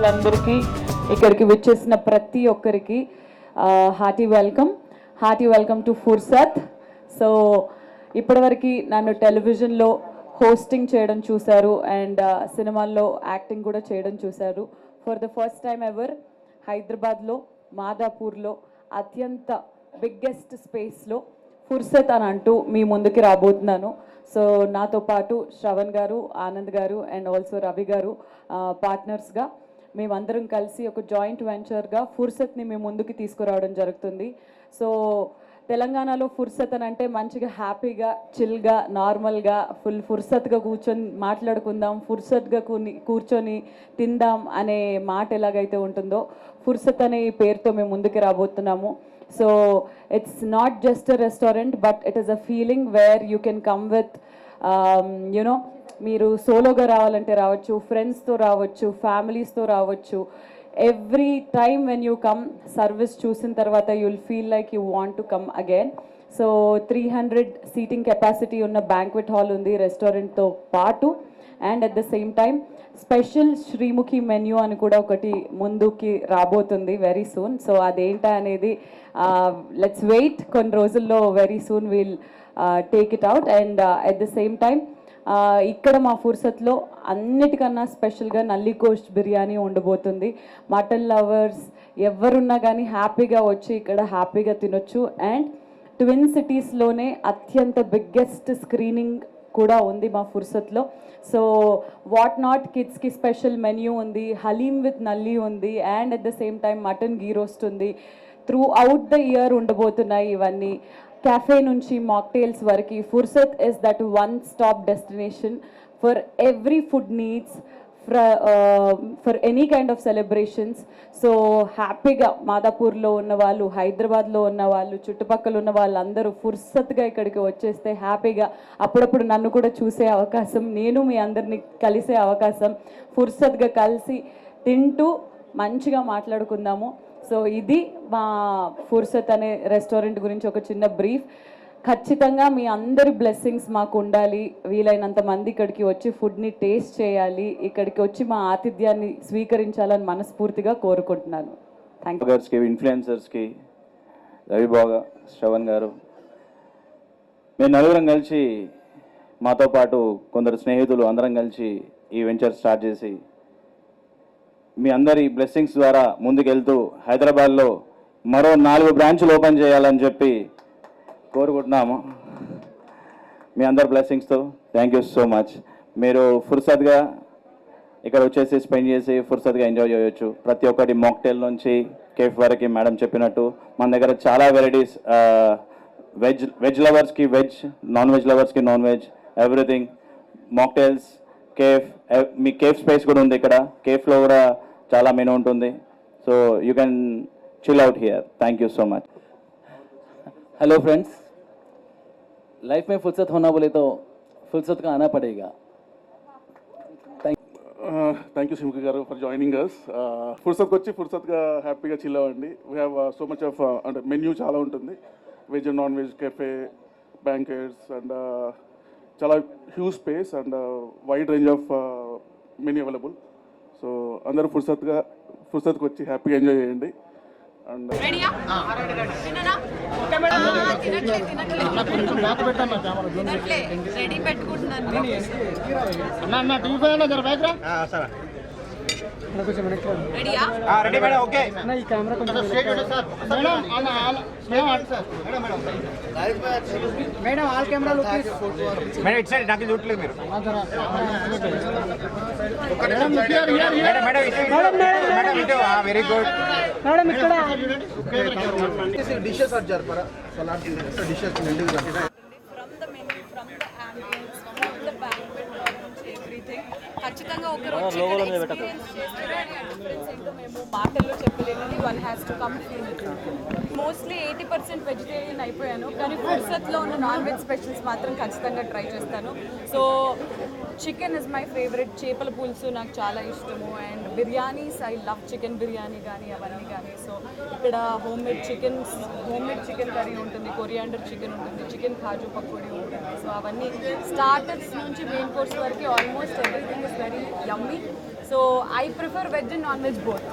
గెస్ట్లందరికీ ఇక్కడికి విచ్చేసిన ప్రతి ఒక్కరికి హార్టీ వెల్కమ్ టు ఫుర్సత్. సో ఇప్పటివరకు నన్ను టెలివిజన్లో హోస్టింగ్ చేయడం చూశారు అండ్ సినిమాల్లో యాక్టింగ్ కూడా చేయడం చూశారు. For the first time ever హైదరాబాద్లో మాదాపూర్లో అత్యంత బిగ్గెస్ట్ స్పేస్లో ఫుర్సత్ అని అంటూ మీ ముందుకి రాబోతున్నాను. సో నాతో పాటు శ్రవణ్ గారు, ఆనంద్ గారు అండ్ ఆల్సో రవి గారు పార్ట్నర్స్గా మేమందరం కలిసి ఒక జాయింట్ వెంచర్గా ఫుర్సత్ని మీ ముందుకి తీసుకురావడం జరుగుతుంది. సో తెలంగాణలో ఫుర్సత్ అని అంటే మంచిగా హ్యాపీగా చిల్గా నార్మల్గా ఫుల్ ఫుర్సత్గా కూర్చొని మాట్లాడుకుందాం, ఫుర్సత్గా కూర్చొని తిందాం అనే మాట ఎలాగైతే ఉంటుందో ఫుర్సత్ అనే పేరుతో మేము ముందుకు రాబోతున్నాము. So it's not just a restaurant but it is a feeling where you can come with you know, మీరు సోలోగా రావాలంటే రావచ్చు, ఫ్రెండ్స్తో రావచ్చు, ఫ్యామిలీస్తో రావచ్చు. Every time when you come service చూసిన తర్వాత you will feel like you want to come again. So 300 seating capacity ఉన్న బ్యాంక్వెట్ హాల్ ఉంది రెస్టారెంట్తో పాటు. And at the same time special Sreemukhi menu అని కూడా ఒకటి ముందుకి రాబోతుంది వెరీ సూన్. సో అదేంటా అనేది లెట్స్ వెయిట్, కొన్ని రోజుల్లో very soon will take it out. And at the same time ఇక్కడ మా ఫుర్సత్లో అన్నిటికన్నా స్పెషల్గా నల్లి గోస్ట్ బిర్యానీ ఉండబోతుంది. మటన్ లవర్స్ ఎవరున్నా కానీ హ్యాపీగా వచ్చి ఇక్కడ హ్యాపీగా తినొచ్చు. అండ్ ట్విన్ సిటీస్లోనే అత్యంత బిగ్గెస్ట్ స్క్రీనింగ్ కూడా ఉంది మా ఫుర్సత్లో. సో వాట్ నాట్ కిడ్స్కి స్పెషల్ మెన్యూ ఉంది, హలీం విత్ నల్లి ఉంది and at the same time mutton ghee roast ఉంది. త్రూ అవుట్ ద ఇయర్ ఉండబోతున్నాయి ఇవన్నీ. cafe nunchi mocktails variki Fursat is that one stop destination for every food needs for any kind of celebrations. So happy ga Madapur lo unna vallu, Hyderabad lo unna vallu, chuttupakkalu unna vallandaru Fursat ga ikkadiki vacheste happy ga appudu nannu kuda choose avakasam, nenu మీ అందరిని కలిసే అవకాశం, Fursat ga kalisi తింటూ మంచిగా మాట్లాడుకుందాము. So ఇది మా ఫుర్సత్ అనే restaurant గురించి ఒక చిన్న బ్రీఫ్. ఖచ్చితంగా మీ అందరి బ్లెస్సింగ్స్ మాకు ఉండాలి, వీలైనంత మంది ఇక్కడికి వచ్చి ఫుడ్ని టేస్ట్ చేయాలి, ఇక్కడికి వచ్చి మా ఆతిథ్యాన్ని స్వీకరించాలని మనస్ఫూర్తిగా కోరుకుంటున్నాను. Thank you. ఇన్ఫ్లుయెన్సర్స్కి రవిబాగా, శ్రవణ్ గారు, మేము నలుగురం కలిసి మాతో పాటు కొందరు స్నేహితులు అందరం కలిసి ఈ వెంచర్ స్టార్ట్ చేసి మీ అందరి బ్లెస్సింగ్స్ ద్వారా ముందుకెళ్తూ హైదరాబాద్లో మరో 4 బ్రాంచ్లు ఓపెన్ చేయాలని చెప్పి కోరుకుంటున్నాము. మీ అందరి బ్లెస్సింగ్స్తో థ్యాంక్ యూ సో మచ్. మీరు ఫుర్సత్గా ఇక్కడ వచ్చేసి స్పెండ్ చేసి ఫుర్సత్గా ఎంజాయ్ చేయొచ్చు. ప్రతి ఒక్కటి మాక్టైల్ నుంచి కేఫ్ వరకు మేడం చెప్పినట్టు మన దగ్గర చాలా వెరైటీస్, వెజ్ లవర్స్కి వెజ్, నాన్ వెజ్ లవర్స్కి non veg, everything. Mocktails, cafe, మీ కేఫ్ స్పేస్ కూడా ఉంది ఇక్కడ. కేఫ్లో కూడా చాలా మెనూ ఉంటుంది. So you can chill out here. Thank you so much. Hello friends, life में फुर्सत होना बोले तो फुर्सत का आना पड़ेगा. థ్యాంక్ యూ శ్రీముఖి గారు ఫర్ జాయినింగ్ అస్. ఫుర్సత్కి వచ్చి ఫుర్సత్గా హ్యాపీగా చిల్ అవ్వండి. We have so much of అంటే మెన్యూ చాలా ఉంటుంది, veg and non veg, cafe, banquets and చాలా huge space and wide range of menu available. So అందరూ ఫుర్సత్కి వచ్చి హ్యాపీగా ఎంజాయ్ చేయండి. And madam all camera look madam ఇట్ సైడ్ నాకు చూడలేదు మీరు మేడం ఇటు వెరీ గుడ్ మేడం ఇక్కడ డిషెస్ ఆర్ జర్పరా సలాడ్ డిషెస్ నిండుగా ఖచ్చితంగా ఒక రోజు మేము మాటల్లో చెప్పలేదని one has to come feel. Mostly 80% vegetarian అయిపోయాను, కానీ ఫుర్సత్లో ఉన్న నాన్ వెజ్ స్పెషల్స్ మాత్రం ఖచ్చితంగా ట్రై చేస్తాను. So chicken is my favourite, చేపల పులుసు నాకు చాలా ఇష్టము. And biryanis, I love chicken biryani కానీ అవన్నీ కానీ. సో ఇక్కడ హోమ్ మేడ్ చికెన్ కర్రీ ఉంటుంది, కొరియాండర్ చికెన్ ఉంటుంది, చికెన్ కాజు పకోడీ ఉంటుంది. సో అవన్నీ స్టార్టర్స్ నుంచి మెయిన్ కోర్స్ వరకు almost everything is very yummy. So I prefer veg and non veg both.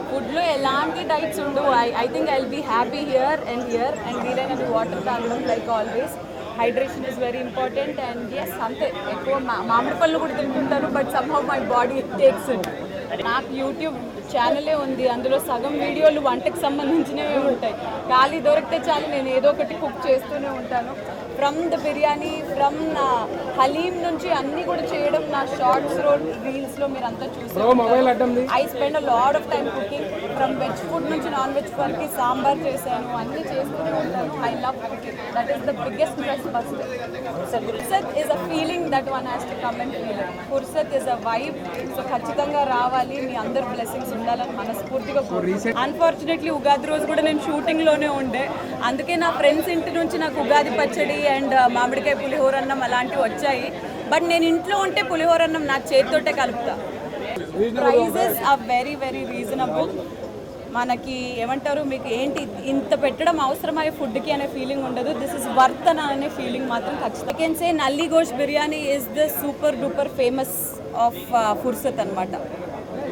ఫుడ్లో ఎలాంటి డైట్స్ ఉండవు. I think I will be happy here and వీలైనది water తాగడం like always. Hydration is very important and yes అంతే. ఎక్కువ మామిడి పళ్ళు కూడా తింటుంటాను but somehow my body takes it. నాకు యూట్యూబ్ ఛానలే ఉంది, అందులో సగం వీడియోలు వంటకు సంబంధించినవే ఉంటాయి. ఖాళీ దొరికితే చాలు నేను ఏదో ఒకటి కుక్ చేస్తూనే ఉంటాను. From the biryani, from haleem నుంచి అన్నీ కూడా చేయడం నా షార్ట్స్ రీల్స్లో మీరు అంతా చూసి. I spend a lot of time cooking. From veg food నుంచి నాన్ వెజ్ వరకు సాంబార్ చేశాను, అన్నీ చేస్తూనే ఉంటాను. I love cooking. That is the biggest stress buster. Fursat is a feeling that one has to come and feel it. Fursat is a vibe. So ఖచ్చితంగా రావాలి, మీ అందరు blessings ఉండాలని మనస్ఫూర్తిగా కోరుకుంటున్నాను. అన్ఫార్చునేట్లీ ఉగాది రోజు కూడా నేను షూటింగ్లోనే ఉండే, అందుకే నా ఫ్రెండ్స్ ఇంటి నుంచి నాకు ఉగాది పచ్చడి అండ్ మామిడికాయ పులిహోర అన్నం అలాంటివి వచ్చాయి. బట్ నేను ఇంట్లో ఉంటే పులిహోర అన్నం నా చేతితోటే కలుపుతా. Prices are very very reasonable. మనకి ఏమంటారు, మీకు ఏంటి ఇంత పెట్టడం అవసరమయ్యే ఫుడ్కి అనే ఫీలింగ్ ఉండదు. దిస్ ఇస్ వర్త్ అనే ఫీలింగ్ మాత్రం ఖచ్చితంగా. I can say nalli gosht biryani is the super duper famous of Fursat అనమాట.